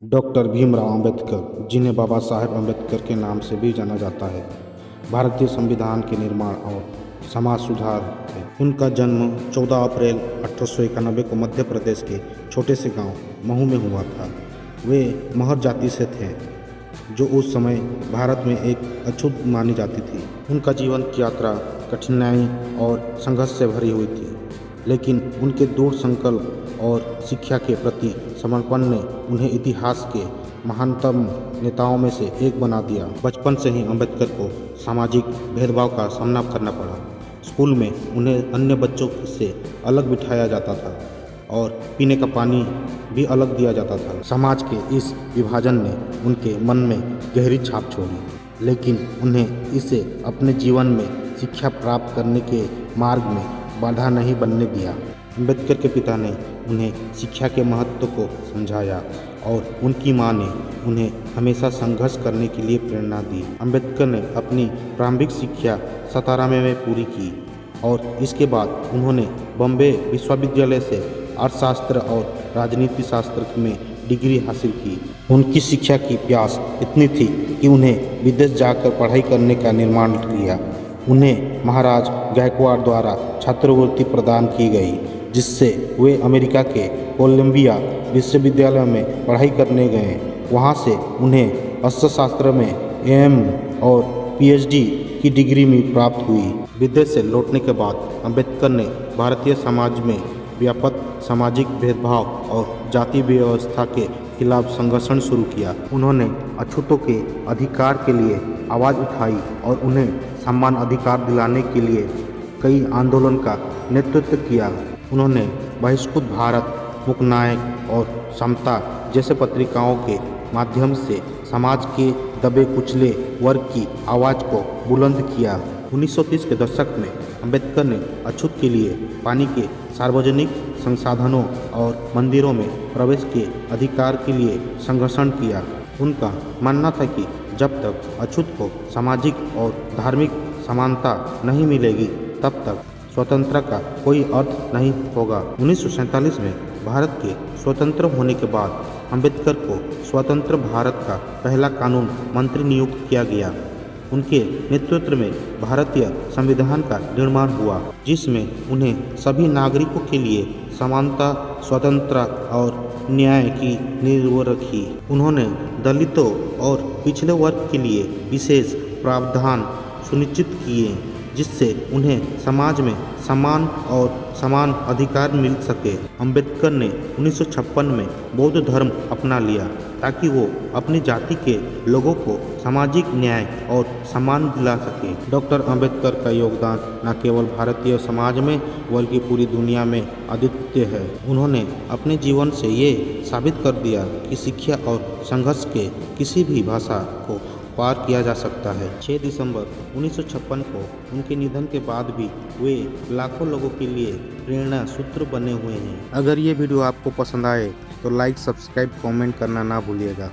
Doctor Bhimrao Ambedkar, जिन्हें बाबा साहेब अंबेडकर के नाम से भी जाना जाता है, भारतीय संविधान के निर्माण और समाज सुधार थे। उनका जन्म 14 अप्रैल 1891 को मध्य प्रदेश के छोटे से गांव महू में हुआ था। वे महर जाति से थे, जो उस समय भारत में एक अछूत मानी जाती थी। उनका जीवन की यात्रा कठिनाई और संघर्ष से भरी हुई थी, लेकिन उनके दृढ़ संकल्प और शिक्षा के प्रति समर्पण ने उन्हें इतिहास के महानतम नेताओं में से एक बना दिया। बचपन से ही अंबेडकर को सामाजिक भेदभाव का सामना करना पड़ा। स्कूल में उन्हें अन्य बच्चों से अलग बिठाया जाता था और पीने का पानी भी अलग दिया जाता था। समाज के इस विभाजन ने उनके मन में गहरी छाप छोड़ी, लेकिन उन्हें इसे अपने जीवन में शिक्षा प्राप्त करने के मार्ग में बाधा नहीं बनने दिया। अंबेडकर के पिता ने उन्हें शिक्षा के महत्व को समझाया और उनकी मां ने उन्हें हमेशा संघर्ष करने के लिए प्रेरणा दी। अंबेडकर ने अपनी प्रारंभिक शिक्षा सातारा में पूरी की और इसके बाद उन्होंने बॉम्बे विश्वविद्यालय से अर्थशास्त्र और राजनीति शास्त्र में डिग्री हासिल की। उनकी शिक्षा की प्यास इतनी थी कि उन्हें विदेश जाकर पढ़ाई करने का निर्माण किया। उन्हें महाराज गायकवाड़ द्वारा छात्रवृत्ति प्रदान की गई, जिससे वे अमेरिका के कोलंबिया विश्वविद्यालय में पढ़ाई करने गए। वहां से उन्हें अर्थशास्त्र में एम और पीएचडी की डिग्री भी प्राप्त हुई। विदेश से लौटने के बाद अंबेडकर ने भारतीय समाज में व्यापक सामाजिक भेदभाव और जाति व्यवस्था के खिलाफ संघर्ष शुरू किया। उन्होंने अछूतों के अधिकार के लिए आवाज़ उठाई और उन्हें समान अधिकार दिलाने के लिए कई आंदोलन का नेतृत्व किया। उन्होंने बहिष्कृत भारत, मुकनायक और समता जैसे पत्रिकाओं के माध्यम से समाज के दबे कुचले वर्ग की आवाज़ को बुलंद किया। 1930 के दशक में अंबेडकर ने अछूत के लिए पानी के सार्वजनिक संसाधनों और मंदिरों में प्रवेश के अधिकार के लिए संघर्ष किया। उनका मानना था कि जब तक अछूत को सामाजिक और धार्मिक समानता नहीं मिलेगी, तब तक स्वतंत्रता का कोई अर्थ नहीं होगा। 1947 में भारत के स्वतंत्र होने के बाद अंबेडकर को स्वतंत्र भारत का पहला कानून मंत्री नियुक्त किया गया। उनके नेतृत्व में भारतीय संविधान का निर्माण हुआ, जिसमें उन्हें सभी नागरिकों के लिए समानता, स्वतंत्रता और न्याय की नींव रखी। उन्होंने दलितों और पिछड़े वर्ग के लिए विशेष प्रावधान सुनिश्चित किए, जिससे उन्हें समाज में समान और समान अधिकार मिल सके। अंबेडकर ने 1956 में बौद्ध धर्म अपना लिया ताकि वो अपनी जाति के लोगों को सामाजिक न्याय और सम्मान दिला सके। डॉक्टर अंबेडकर का योगदान न केवल भारतीय समाज में बल्कि पूरी दुनिया में अद्वितीय है। उन्होंने अपने जीवन से ये साबित कर दिया कि शिक्षा और संघर्ष के किसी भी भाषा को पार किया जा सकता है। 6 दिसंबर 1956 को उनके निधन के बाद भी वे लाखों लोगों के लिए प्रेरणा सूत्र बने हुए हैं। अगर ये वीडियो आपको पसंद आए तो लाइक, सब्सक्राइब, कमेंट करना ना भूलिएगा।